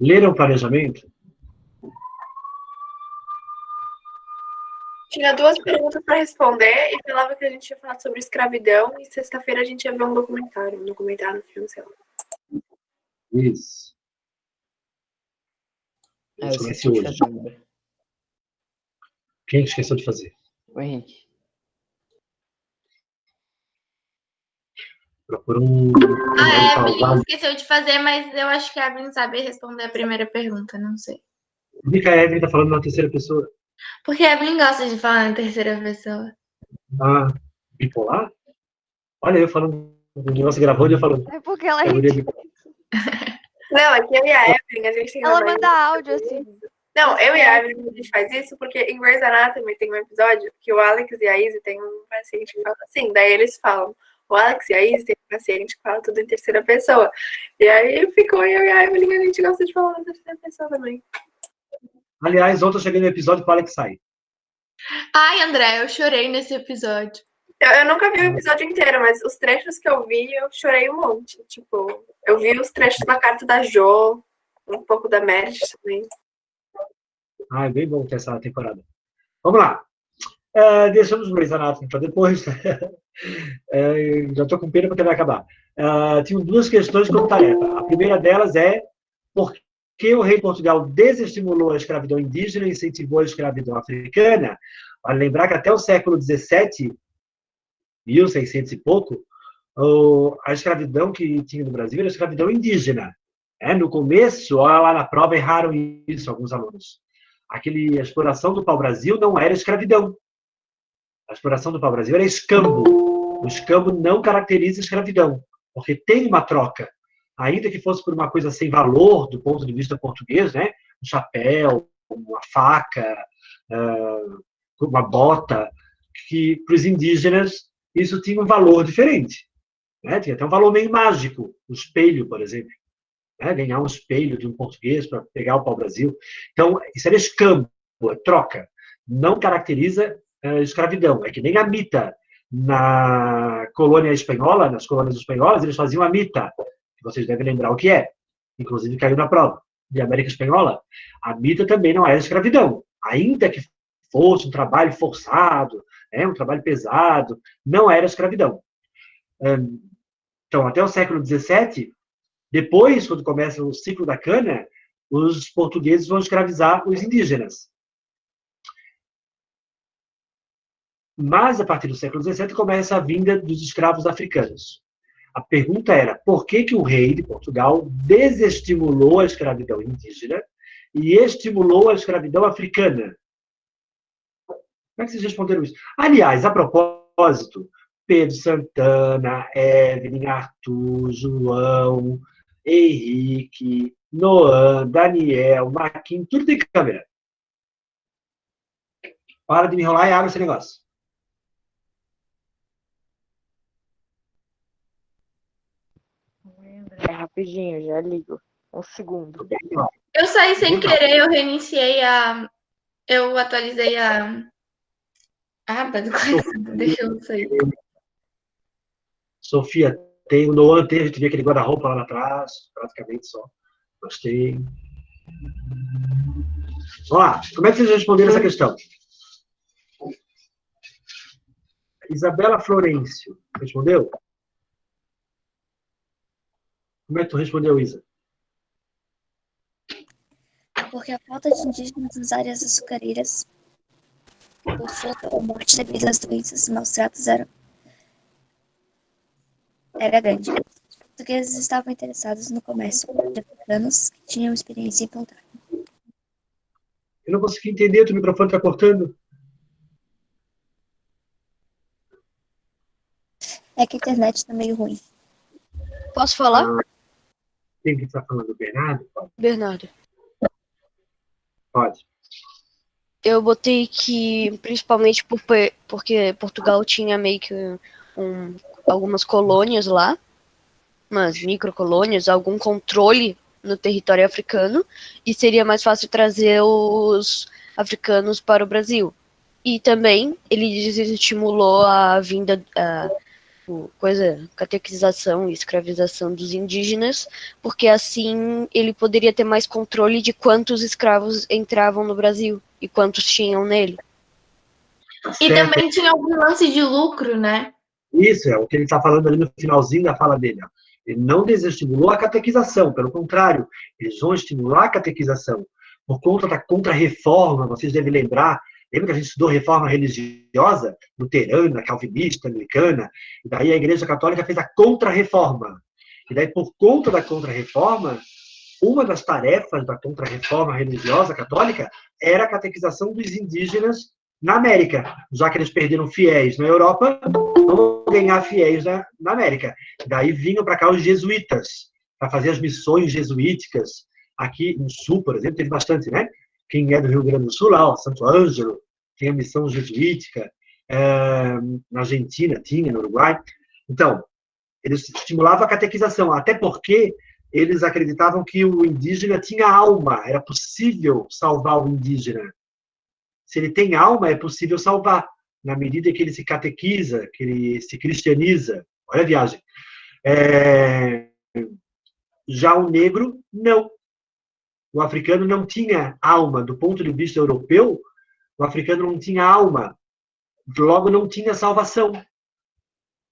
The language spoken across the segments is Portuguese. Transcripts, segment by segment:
Leram o planejamento? Tinha 2 perguntas para responder e falava que a gente ia falar sobre escravidão e sexta-feira a gente ia ver um documentário, no filme, sei lá. Isso. A Eu gente começa esqueci de hoje. fazer agora. Quem esqueceu de fazer? O Henrique. Procura um... A Evelyn esqueceu de fazer, mas eu acho que a Evelyn sabe responder a primeira pergunta, não sei. Por que a Evelyn tá falando na terceira pessoa? Porque a Evelyn gosta de falar na terceira pessoa. Ah, bipolar? Olha, eu falando, o negócio gravou e eu falando. É porque ela Não, aqui eu e a Evelyn, a gente tem ela uma manda áudio assim. Não, eu e a Evelyn, a gente faz isso porque em Grey's Anatomy tem um episódio que o Alex e a Izzy tem um paciente que fala assim, daí eles falam, o Alex e a Izzy tem um paciente que fala tudo em terceira pessoa. E aí ficou eu e a Evelyn, a gente gosta de falar na terceira pessoa também. Aliás, ontem eu cheguei no episódio que o Alex sai. Ai, André, eu chorei nesse episódio. Eu nunca vi o episódio inteiro, mas os trechos que eu vi, eu chorei um monte. Tipo, eu vi os trechos da carta da Jo, um pouco da Meredith também. Ah, é bem bom ter essa temporada. Vamos lá. Deixamos o Grey's Anatomy para depois. Já estou com pena porque vai acabar. Tinham 2 questões como tarefa. A primeira delas é por que o rei de Portugal desestimulou a escravidão indígena e incentivou a escravidão africana. Vale lembrar que até o século XVII, 1600 e pouco, a escravidão que tinha no Brasil era a escravidão indígena. No começo, olha lá na prova, erraram isso alguns alunos. A exploração do pau-brasil não era escravidão. A exploração do pau-brasil era escambo. O escambo não caracteriza escravidão, porque tem uma troca. Ainda que fosse por uma coisa sem valor, do ponto de vista português, né? Um chapéu, uma faca, uma bota, que para os indígenas isso tinha um valor diferente. Né? Tinha até um valor meio mágico. O espelho, por exemplo. Ganhar um espelho de um português para pegar o pau-brasil. Então, isso era escambo, troca. Não caracteriza escravidão. É que nem a mita. Na colônia espanhola, nas colônias espanholas, eles faziam a mita, que vocês devem lembrar o que é. Inclusive, caiu na prova de América Espanhola. A mita também não era escravidão. Ainda que fosse um trabalho forçado, um trabalho pesado, não era escravidão. Então, até o século XVII, depois, quando começa o ciclo da cana, os portugueses vão escravizar os indígenas. Mas, a partir do século XVII, começa a vinda dos escravos africanos. A pergunta era, por que o rei de Portugal desestimulou a escravidão indígena e estimulou a escravidão africana? Como é que vocês responderam isso? Aliás, a propósito, Pedro Santana, Evelyn, Arthur, João, Henrique, Noan, Daniel, Marquinhos, tudo tem câmera. Para de me enrolar e abre esse negócio. Rapidinho, já ligo. Um segundo. Eu saí sem querer, eu reiniciei eu atualizei a aba do coisa. Deixa eu sair. Sofia, tem o Noan, a gente vê aquele guarda-roupa lá atrás, praticamente só. Gostei. Vamos lá, como é que vocês responderam essa questão? Isabela Florencio, respondeu? Como é que tu respondeu, Isa? Porque a falta de indígenas nas áreas açucareiras causou a morte devido às doenças e maus tratos era grande. Os portugueses estavam interessados no comércio de africanos que tinham experiência em plantar. Eu não consegui entender, o microfone está cortando. É que a internet está meio ruim. Posso falar? Quem que está falando? Bernardo? Bernardo. Pode. Eu botei que, principalmente porque Portugal tinha meio que algumas colônias lá, umas microcolônias, algum controle no território africano, e seria mais fácil trazer os africanos para o Brasil. E também ele desestimulou a vinda tipo, catequização e escravização dos indígenas, porque assim ele poderia ter mais controle de quantos escravos entravam no Brasil e quantos tinham nele. Tá E certo? também tinha algum lance de lucro, né? Isso é o que ele está falando ali no finalzinho da fala dele. Ó. Ele não desestimulou a catequização, pelo contrário, eles vão estimular a catequização. Por conta da contra-reforma, vocês devem lembrar, lembra que a gente estudou reforma religiosa, luterana, calvinista, anglicana, e daí a Igreja Católica fez a contra-reforma. E daí, por conta da contra-reforma, uma das tarefas da contra-reforma religiosa católica era a catequização dos indígenas na América, já que eles perderam fiéis na Europa, vão ganhar fiéis na América. Daí vinham para cá os jesuítas, para fazer as missões jesuíticas. Aqui no Sul, por exemplo, teve bastante, né? Quem é do Rio Grande do Sul, lá, ó, Santo Ângelo, tem a missão jesuítica. Na Argentina tinha, no Uruguai. Então, eles estimulavam a catequização, até porque eles acreditavam que o indígena tinha alma, era possível salvar o indígena. Se ele tem alma, é possível salvar, na medida que ele se catequiza, que ele se cristianiza. Olha a viagem. Já o negro, não. O africano não tinha alma. Do ponto de vista europeu, o africano não tinha alma. Logo, não tinha salvação.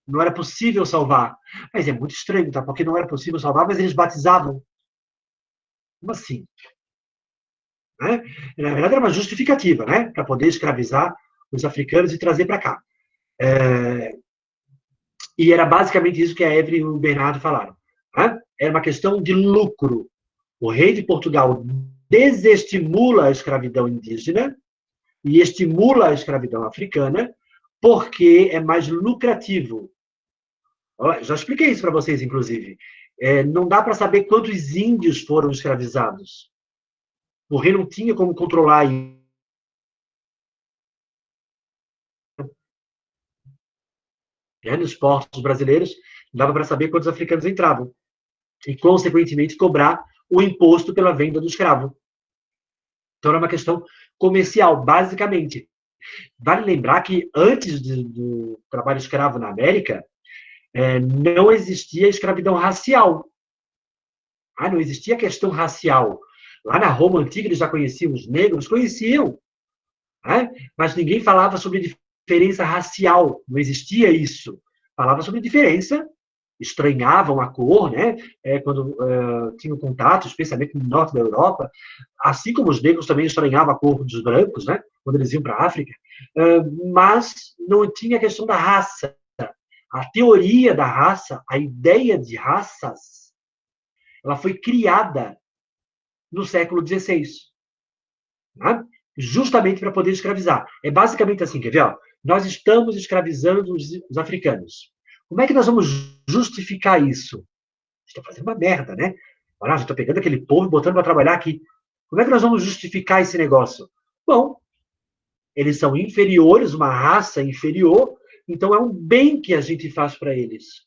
Não era possível salvar. Mas é muito estranho, tá? Porque não era possível salvar, mas eles batizavam. Como assim? Né? Na verdade, era uma justificativa, né? Para poder escravizar os africanos e trazer para cá. E era basicamente isso que a Evelyn e o Bernardo falaram. Né? Era uma questão de lucro. O rei de Portugal desestimula a escravidão indígena e estimula a escravidão africana porque é mais lucrativo. Já expliquei isso para vocês, inclusive. Não dá para saber quantos índios foram escravizados. O rei não tinha como controlar isso. Nos portos brasileiros, dava para saber quantos africanos entravam. E, consequentemente, cobrar o imposto pela venda do escravo. Então, era uma questão comercial, basicamente. Vale lembrar que, antes do trabalho escravo na América, não existia escravidão racial. Não existia questão racial. Lá na Roma Antiga, eles já conheciam os negros, conheciam. Mas ninguém falava sobre diferença racial. Não existia isso. Falava sobre diferença, estranhavam a cor, né? Quando tinham contato, especialmente no norte da Europa, assim como os negros também estranhavam a cor dos brancos, né? Quando eles iam para a África, mas não tinha a questão da raça. A teoria da raça, a ideia de raças, ela foi criada no século XVI, né? Justamente para poder escravizar. É basicamente assim, quer ver? Ó? Nós estamos escravizando os africanos. Como é que nós vamos justificar isso? Estou fazendo uma merda, né? Olha, estou pegando aquele povo e botando para trabalhar aqui. Como é que nós vamos justificar esse negócio? Bom, eles são inferiores, uma raça inferior, então é um bem que a gente faz para eles.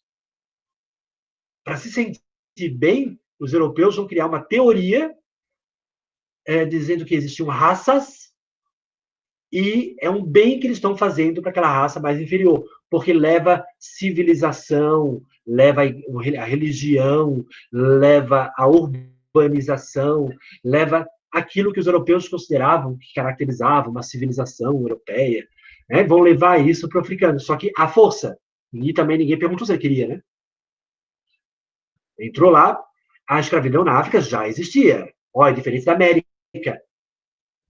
Para se sentir bem, os europeus vão criar uma teoria dizendo que existiam raças e é um bem que eles estão fazendo para aquela raça mais inferior, porque leva civilização, leva a religião, leva a urbanização, leva aquilo que os europeus consideravam, que caracterizava uma civilização europeia, né? Vão levar isso para o africano, só que à força. E também ninguém perguntou se ele queria, né? Entrou lá, a escravidão na África já existia. Olha, diferente da América.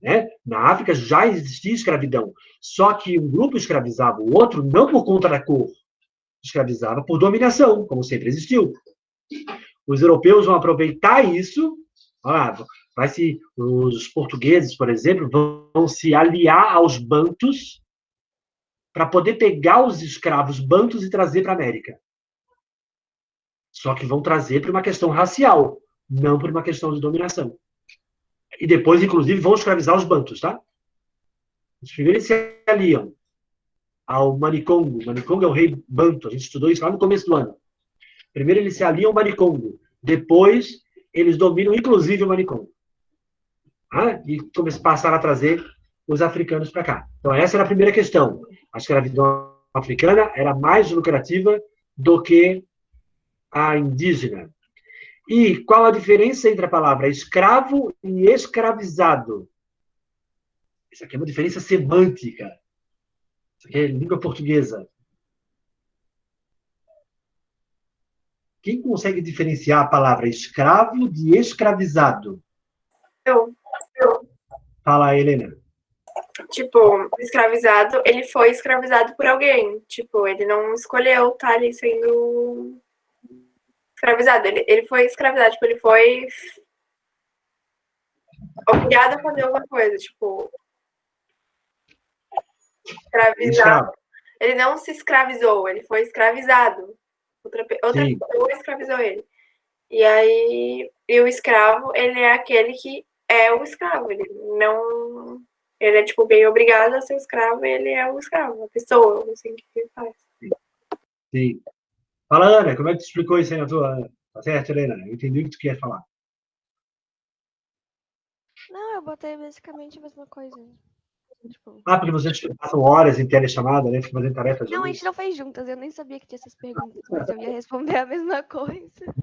Né? Na África já existia escravidão. Só que um grupo escravizava o outro não por conta da cor. Escravizava por dominação, como sempre existiu. Os europeus vão aproveitar isso. Os portugueses, por exemplo, vão se aliar aos bantus para poder pegar os escravos bantus e trazer para a América. Só que vão trazer por uma questão racial, não por uma questão de dominação. E depois, inclusive, vão escravizar os bantus, tá? Os primeiros se aliam ao Manicongo. Manicongo é o rei bantu. A gente estudou isso lá no começo do ano. Primeiro eles se aliam ao Manicongo. Depois, eles dominam, inclusive, o Manicongo. E passaram a trazer os africanos para cá. Então, essa era a primeira questão. A escravidão africana era mais lucrativa do que a indígena. E qual a diferença entre a palavra escravo e escravizado? Isso aqui é uma diferença semântica. Isso aqui é língua portuguesa. Quem consegue diferenciar a palavra escravo de escravizado? Eu, Fala, Helena. tipo, escravizado, ele foi escravizado por alguém. Tipo, ele não escolheu estar ali sendo escravizado. Ele foi escravizado, tipo, ele foi obrigado a fazer alguma coisa, tipo, escravizado. Escravo. Ele não se escravizou, ele foi escravizado. Outra Sim. pessoa escravizou ele. E aí, e o escravo, ele é aquele que é o escravo. Ele não. Ele é, tipo, bem obrigado a ser escravo, ele é o escravo, a pessoa, assim, que faz. Sim. Fala, Ana, como é que tu explicou isso aí na tua... Tá certo, Helena? Eu entendi o que tu quer falar. Não, eu botei basicamente a mesma coisa. Tipo, Ah, porque vocês passam horas em telechamada, né? Ficam fazendo tarefas não, a juntos. gente não fez juntas, eu nem sabia que tinha essas perguntas, mas eu ia responder a mesma coisa.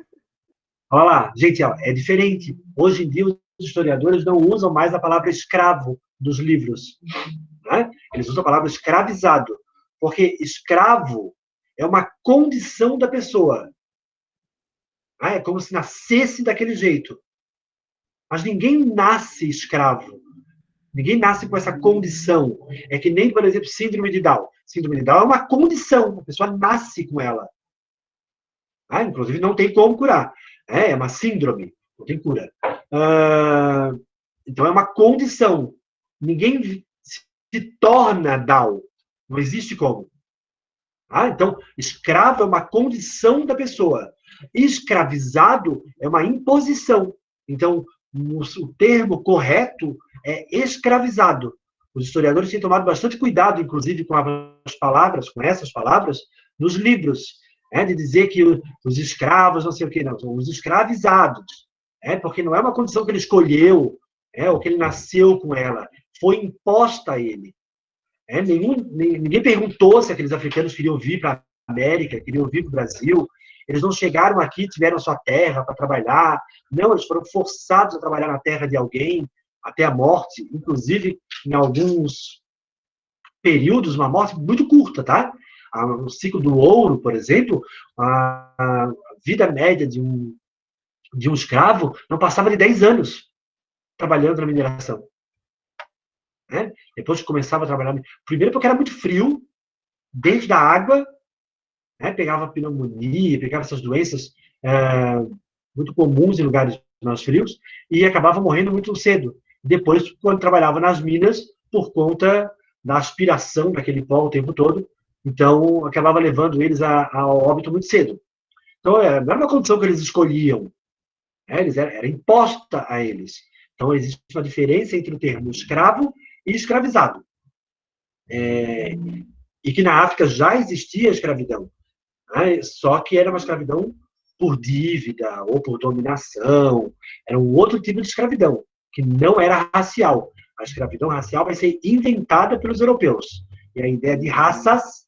Olha lá, gente, ó, é diferente. Hoje em dia, os historiadores não usam mais a palavra escravo dos livros. Né? Eles usam a palavra escravizado. Porque escravo é uma condição da pessoa. Né? É como se nascesse daquele jeito. Mas ninguém nasce escravo. Ninguém nasce com essa condição. É que nem, por exemplo, síndrome de Down. Síndrome de Down é uma condição. A pessoa nasce com ela. Inclusive, não tem como curar. É uma síndrome. Não tem cura. Então, é uma condição. Ninguém se torna Down. Não existe como. Então, escravo é uma condição da pessoa. Escravizado é uma imposição. Então, o termo correto é escravizado. Os historiadores têm tomado bastante cuidado, inclusive, com as palavras, com essas palavras, nos livros, de dizer que os escravos, não sei o que, não, são os escravizados, porque não é uma condição que ele escolheu, ou que ele nasceu com ela, foi imposta a ele. Ninguém perguntou se aqueles africanos queriam vir para a América, queriam vir para o Brasil. Eles não chegaram aqui, tiveram sua terra para trabalhar. Não, eles foram forçados a trabalhar na terra de alguém até a morte. Inclusive, em alguns períodos, uma morte muito curta, tá? No ciclo do ouro, por exemplo, a vida média de um escravo não passava de 10 anos trabalhando na mineração. Depois que começava a trabalhar... Primeiro porque era muito frio, dentro da água, pegava pneumonia, pegava essas doenças muito comuns em lugares mais frios, e acabava morrendo muito cedo. Depois, quando trabalhava nas minas, por conta da aspiração daquele pó o tempo todo, então acabava levando eles ao óbito muito cedo. Então, não era uma condição que eles escolhiam, era imposta a eles. Então, existe uma diferença entre o termo escravo e escravizado. E que na África já existia a escravidão, só que era uma escravidão por dívida ou por dominação, era um outro tipo de escravidão, que não era racial. A escravidão racial vai ser inventada pelos europeus. E a ideia de raças,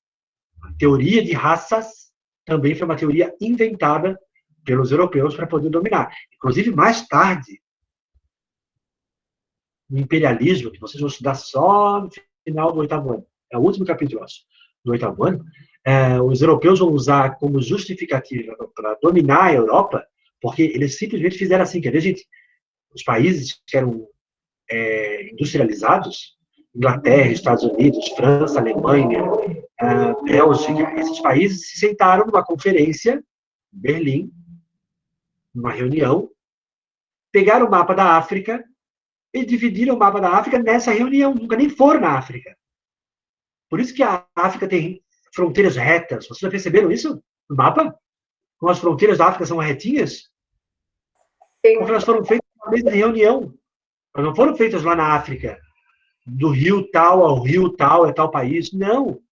a teoria de raças, também foi uma teoria inventada pelos europeus para poder dominar. Inclusive, mais tarde, no imperialismo, que vocês vão estudar só no final do 8º ano, é o último capítulo, acho, do 8º ano, os europeus vão usar como justificativa para dominar a Europa, porque eles simplesmente fizeram assim, quer ver, gente? Os países que eram industrializados, Inglaterra, Estados Unidos, França, Alemanha, Bélgica, esses países se sentaram numa conferência em Berlim, numa reunião, pegaram o mapa da África e dividiram o mapa da África nessa reunião, nunca nem foram na África. Por isso que a África tem fronteiras retas. Vocês já perceberam isso no mapa? Como as fronteiras da África são retinhas? Sim. Porque elas foram feitas na mesma reunião. Elas não foram feitas lá na África, do rio tal ao rio tal, é tal país. Não.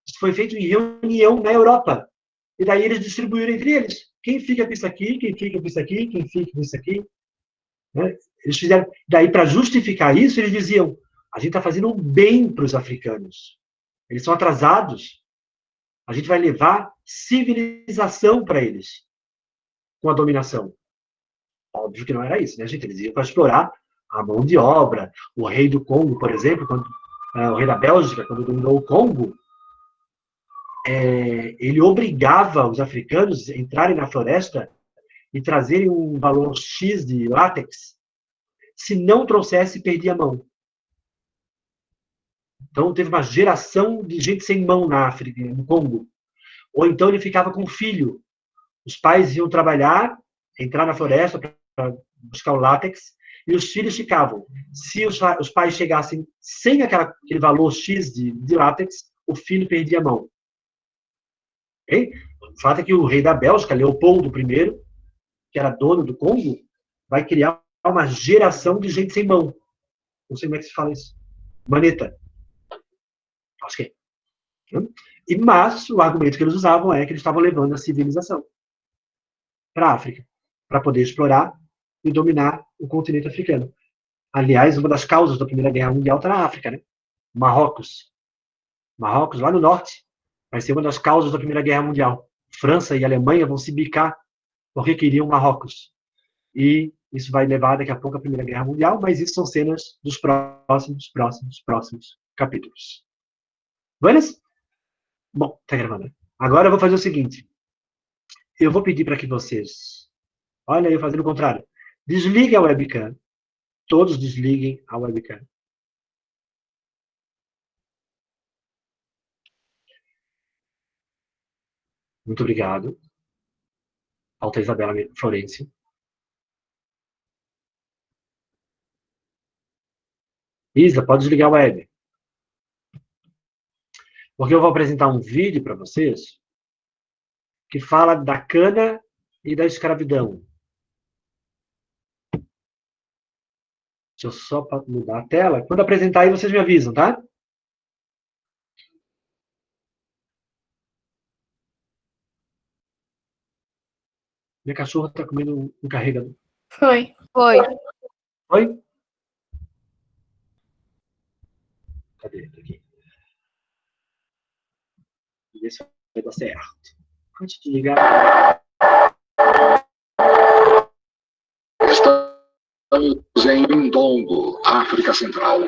Isso foi feito em reunião na Europa. E daí eles distribuíram entre eles. Quem fica com isso aqui, quem fica com isso aqui, quem fica com isso aqui. Eles fizeram. Daí, para justificar isso, eles diziam: a gente está fazendo um bem para os africanos. Eles são atrasados. A gente vai levar civilização para eles, com a dominação. Óbvio que não era isso, né, gente? Eles iam para explorar a mão de obra. O rei do Congo, por exemplo, o rei da Bélgica, quando dominou o Congo, ele obrigava os africanos a entrarem na floresta e trazerem um valor X de látex. Se não trouxesse, perdia a mão. Então, teve uma geração de gente sem mão na África, no Congo. Ou então ele ficava com o filho. Os pais iam trabalhar, entrar na floresta para buscar o látex, e os filhos ficavam. Se os pais chegassem sem aquele valor X de látex, o filho perdia a mão. Okay? O fato é que o rei da Bélgica, Leopoldo I, que era dono do Congo, vai criar uma geração de gente sem mão. Não sei como é que se fala isso. Maneta. Acho que é. Mas o argumento que eles usavam é que eles estavam levando a civilização para a África, para poder explorar e dominar o continente africano. Aliás, uma das causas da Primeira Guerra Mundial está na África, né? Marrocos. Marrocos, lá no norte, vai ser uma das causas da Primeira Guerra Mundial. França e Alemanha vão se bicar porque queriam Marrocos. E isso vai levar daqui a pouco à Primeira Guerra Mundial, mas isso são cenas dos próximos capítulos. Buenas? Bom, tá gravando. Agora eu vou fazer o seguinte. Eu vou pedir para que vocês... Olha eu fazendo o contrário. Desliguem a webcam. Todos desliguem a webcam. Muito obrigado. Alta Isabela Florencio. Isa, pode desligar a web. Porque eu vou apresentar um vídeo para vocês que fala da cana e da escravidão. Deixa eu só mudar a tela. Quando apresentar aí, vocês me avisam, tá? Minha cachorra está comendo um carregador. Foi. Oi? Cadê? Aqui. Ver se vai dar certo. Antes de ligar. Estamos em Ndongo, África Central.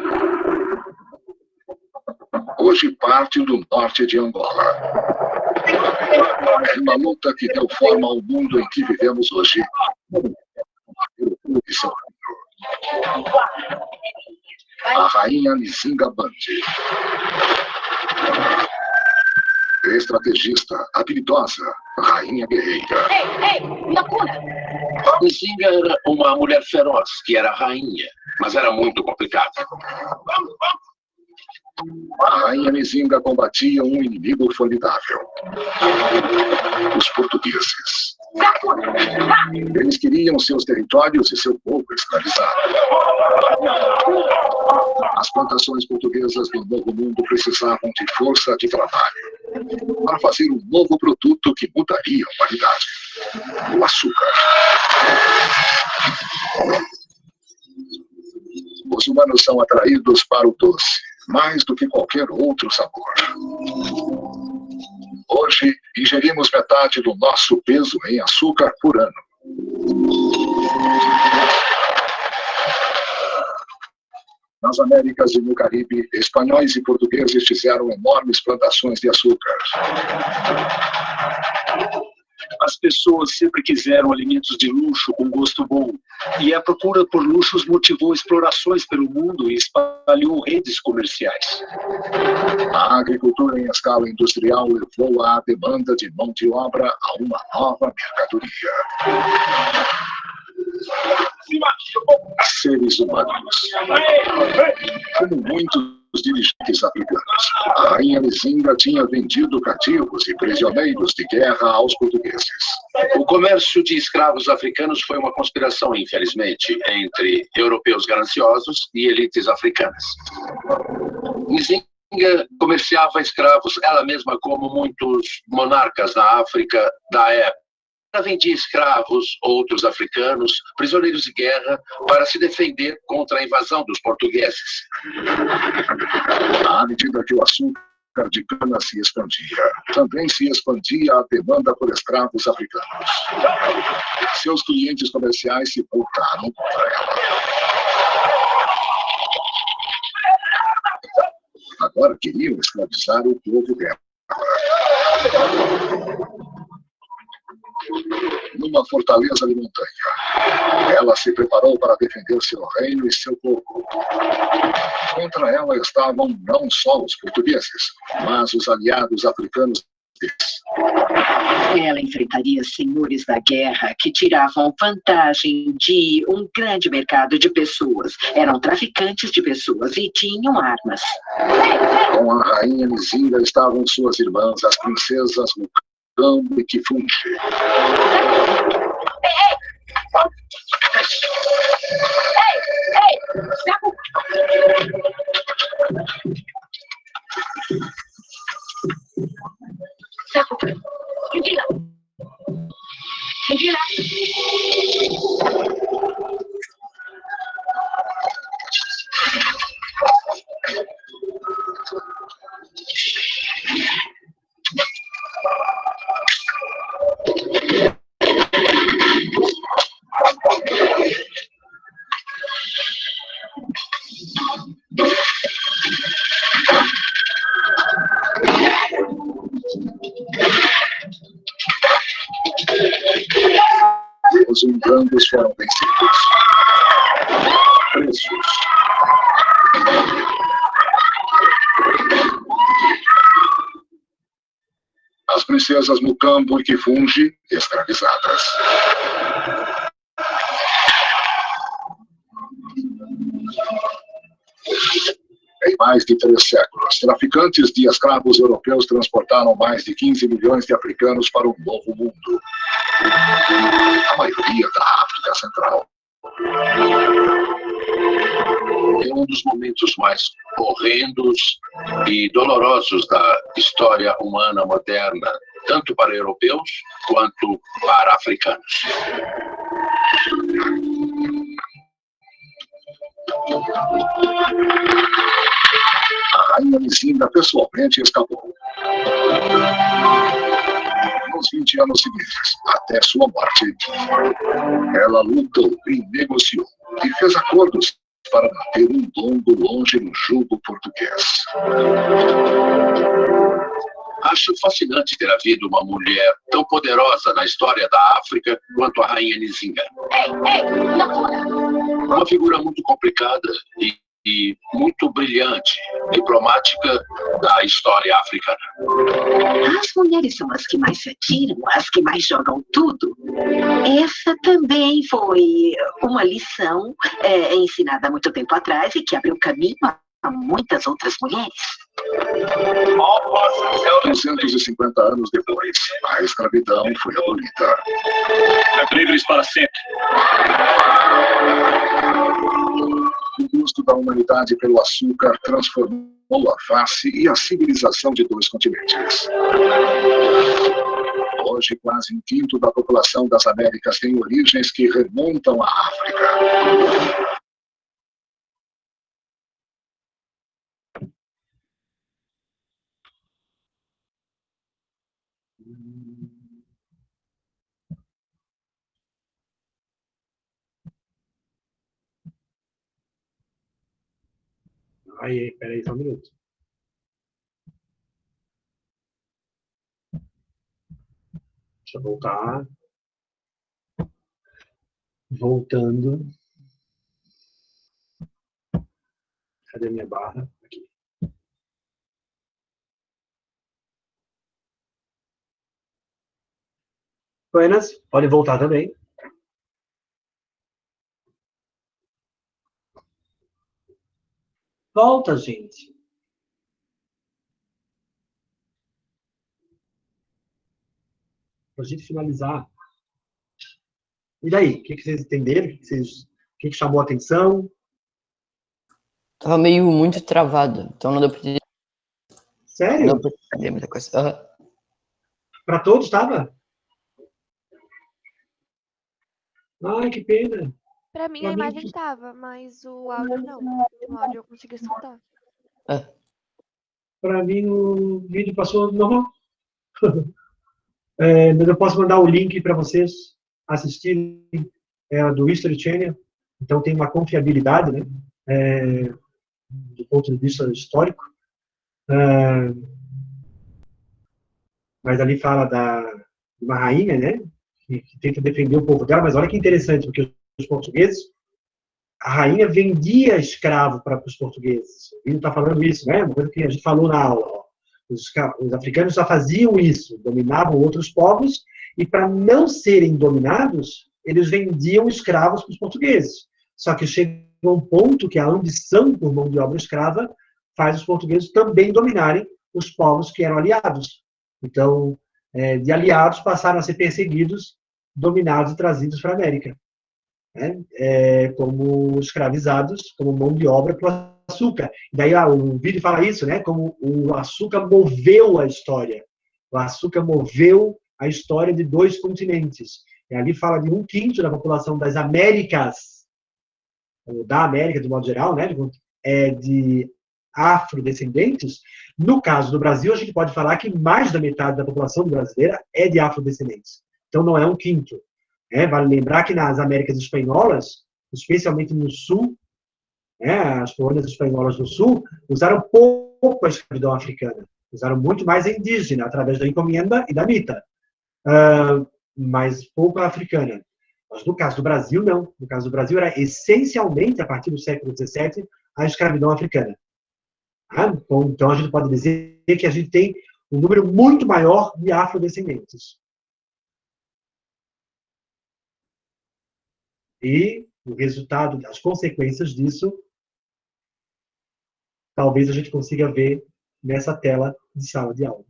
Hoje parte do norte de Angola. É uma luta que deu forma ao mundo em que vivemos hoje. A rainha Nzinga Bandi. Estrategista, habilidosa, rainha guerreira. A Nzinga era uma mulher feroz, que era rainha, mas era muito complicada. A rainha Nzinga combatia um inimigo formidável. Os portugueses. Eles queriam seus territórios e seu povo escravizado. As plantações portuguesas do Novo Mundo precisavam de força de trabalho para fazer um novo produto que mudaria a humanidade: o açúcar. Os humanos são atraídos para o doce, mais do que qualquer outro sabor. Hoje, ingerimos metade do nosso peso em açúcar por ano. Nas Américas e no Caribe, espanhóis e portugueses fizeram enormes plantações de açúcar. As pessoas sempre quiseram alimentos de luxo com gosto bom, e a procura por luxos motivou explorações pelo mundo e espalhou redes comerciais. A agricultura em escala industrial levou à demanda de mão de obra a uma nova mercadoria: seres humanos. Como muitos dirigentes africanos, a rainha Nzinga tinha vendido cativos e prisioneiros de guerra aos portugueses. O comércio de escravos africanos foi uma conspiração, infelizmente, entre europeus gananciosos e elites africanas. Nzinga comerciava escravos, ela mesma, como muitos monarcas da África da época. Ela vendia escravos, outros africanos, prisioneiros de guerra, para se defender contra a invasão dos portugueses. À medida que o açúcar de cana se expandia. Também se expandia a demanda por escravos africanos. Seus clientes comerciais se voltaram contra ela. Agora queriam escravizar o povo dela. Numa fortaleza de montanha, ela se preparou para defender seu reino e seu povo. Contra ela estavam não só os portugueses, mas os aliados africanos deles. Ela enfrentaria senhores da guerra que tiravam vantagem de um grande mercado de pessoas. Eram traficantes de pessoas e tinham armas. Com a rainha Nzinga estavam suas irmãs, as princesas Mukambo e Kifunji. Os umbrandos foram vencidos. Presos. As princesas Mukambo e Kifunji escravizadas. Em mais de 3 séculos, traficantes de escravos europeus transportaram mais de 15 milhões de africanos para um novo mundo. A maioria da África Central. É um dos momentos mais horrendos e dolorosos da história humana moderna, tanto para europeus quanto para africanos. A rainha Nzinga pessoalmente escapou. Nos 20 anos seguintes, até sua morte, ela lutou e negociou e fez acordos para manter um longo longe no jugo português. Acho fascinante ter havido uma mulher tão poderosa na história da África quanto a rainha Nzinga. Uma figura muito complicada e muito brilhante, diplomática da história africana. As mulheres são as que mais se atiram, as que mais jogam tudo. Essa também foi uma lição ensinada há muito tempo atrás e que abriu caminho a muitas outras mulheres. 250 anos depois, a escravidão foi abolida. Livres para sempre. O gosto da humanidade pelo açúcar transformou a face e a civilização de 2 continentes. Hoje, quase 1/5 da população das Américas tem origens que remontam à África. Aí, peraí, só um minuto. Deixa eu voltar. Voltando. Cadê a minha barra? Aqui. Buenas, pode voltar também. Volta, gente. Para a gente finalizar. E daí? O que vocês entenderam? O que chamou a atenção? Tava meio muito travado, então não deu pra entender. Sério? Não deu pra entender muita coisa. Para todos, estava? Ai, que pena. Pra mim a imagem tava, mas o áudio não. O áudio eu consegui escutar. Para mim, o vídeo passou normal. Mas eu posso mandar o link para vocês assistirem, do History Channel. Então, tem uma confiabilidade, né? Do ponto de vista histórico. Mas ali fala de uma rainha, né? Que tenta defender o povo dela. Mas olha que interessante, porque os portugueses, a rainha vendia escravo para os portugueses. O Vini está falando isso, né? Uma coisa que a gente falou na aula. Ó. Os africanos só faziam isso, dominavam outros povos, e para não serem dominados, eles vendiam escravos para os portugueses. Só que chega um ponto que a ambição por mão de obra escrava faz os portugueses também dominarem os povos que eram aliados. Então, de aliados passaram a ser perseguidos, dominados e trazidos para a América. Como escravizados, como mão de obra para o açúcar. E daí o vídeo fala isso, né? Como o açúcar moveu a história. O açúcar moveu a história de 2 continentes. E ali fala de 1/5 da população das Américas, ou da América, de modo geral, né? De afrodescendentes. No caso do Brasil, a gente pode falar que mais da metade da população brasileira é de afrodescendentes. Então, não é 1/5. Vale lembrar que nas Américas Espanholas, especialmente no Sul, as colônias espanholas do Sul, usaram pouco a escravidão africana. Usaram muito mais a indígena, através da encomenda e da mita. Mas pouco a africana. Mas no caso do Brasil, não. No caso do Brasil, era essencialmente, a partir do século XVII, a escravidão africana. Então, a gente pode dizer que a gente tem um número muito maior de afrodescendentes. E o resultado, as consequências disso, talvez a gente consiga ver nessa tela de sala de aula.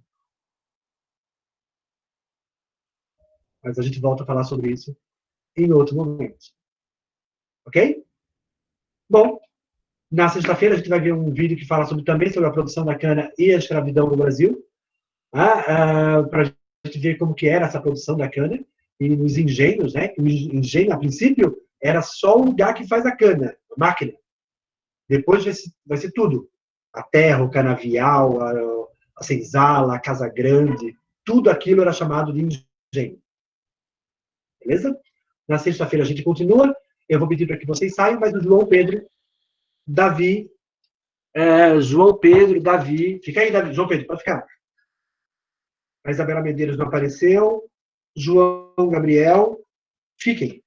Mas a gente volta a falar sobre isso em outro momento. Ok? Bom, na sexta-feira a gente vai ver um vídeo que fala também sobre a produção da cana e a escravidão no Brasil. Para a gente ver como que era essa produção da cana. E nos engenhos, né? O engenho, a princípio, era só o lugar que faz a cana, a máquina. Depois vai ser tudo. A terra, o canavial, a senzala, a casa grande, tudo aquilo era chamado de engenho. Beleza? Na sexta-feira a gente continua. Eu vou pedir para que vocês saiam, mas o João Pedro, Davi, fica aí, Davi, João Pedro, pode ficar. A Isabela Medeiros não apareceu. João Gabriel, fiquem.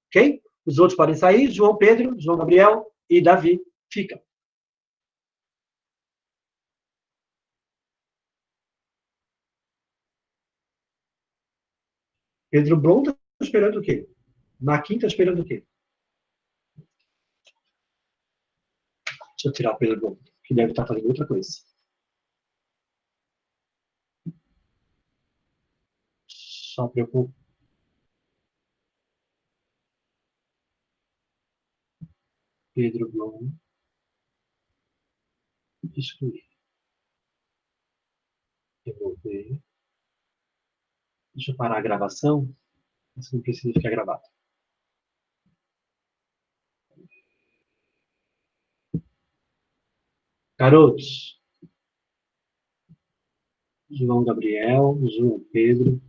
Ok? Os outros podem sair. João Pedro, João Gabriel e Davi, ficam. Pedro Bron está esperando o quê? Marquinhos está esperando o quê? Deixa eu tirar o Pedro Bron, que deve estar fazendo outra coisa. Só preocupa. Pedro Bron. Excluir. Remover. Deixa eu parar a gravação. Isso não precisa ficar gravado. Garotos. João Gabriel, João Pedro.